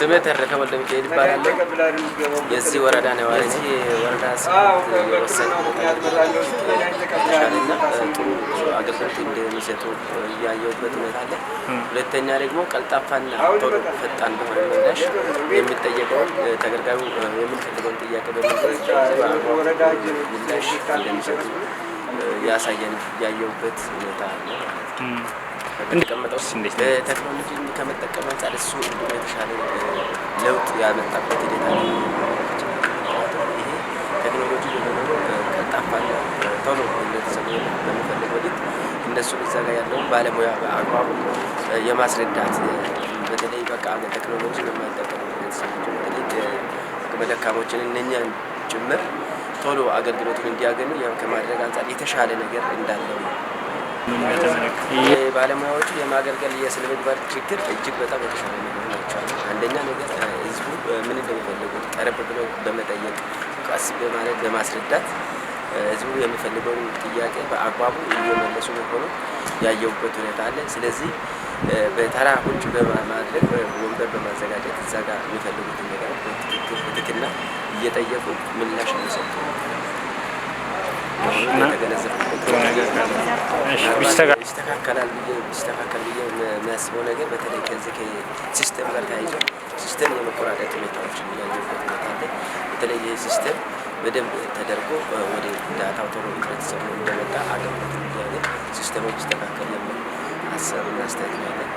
ስሜ ተረፈ ወልደ ሚካኤል ይባላል። የዚህ ወረዳ ነዋሪ ነኝ። ወረዳ የወሰነ ተሻለና ጥሩ አገልግሎት እንደሚሰጡ ያየሁበት ሁኔታ አለ። ሁለተኛ ደግሞ ቀልጣፋና ቶሎ ፈጣን በሆነ ምላሽ የሚጠየቀውን ተገልጋዩ የሚፈልገውን ጥያቄ በመመለስ ምላሽ እንደሚሰጡ ያሳየን ያየሁበት ሁኔታ አለ። እንደቀመጠው ቴክኖሎጂ ከመጠቀም አንፃር እሱ እንደው የተሻለ ለውጥ ያመጣበት ሂደት አለ። ይሄ ቴክኖሎጂ ቀልጣፋና ቶሎ እንደተሰማው በሚፈልገው ልክ እነሱ እዛ ጋር ያለውን ባለሙያ በአግባቡ የማስረዳት በተለይ በቃ ቴክኖሎጂ በማይጠቀሙ ሰዎች በተለይ በደካሞችን እነኛን ጭምር ቶሎ አገልግሎቱን እንዲያገኙ ከማድረግ አንፃር የተሻለ ነገር እንዳለው ባለሙያዎቹ የማገልገል የስነ ምግባር ችግር እጅግ በጣም የተሻለ ነገር ናቸው። አንደኛ ነገር ህዝቡ ምን እንደሚፈልጉት ቀረብ ብሎ በመጠየቅ ቀስ በማለት በማስረዳት ህዝቡ የሚፈልገውን ጥያቄ በአግባቡ እየመለሱ መሆኑ ያየሁበት ሁኔታ አለ። ስለዚህ በተራ ቁጭ በማድረግ ወንበር በማዘጋጀት እዛ ጋር የሚፈልጉትን ነገር በትክክልና እየጠየቁ ምላሽ የሚሰጡ ይስተካከላል ብዬ የሚያስበው ነገር በተለይ ከዚህ ከሲስተም ጋር ተያይዞ ሲስተም የመቆራረጥ ሁኔታዎች ያሉበት ሁኔታ አለ። በተለይ ይህ ሲስተም በደንብ ተደርጎ ወደ ዳታው ቶሎ ህብረተሰቡ እንደመጣ አገልግሎት እንዲያገኝ ሲስተሞች ይስተካከል የሚል ሀሳብና አስተያየት ነው ያለን።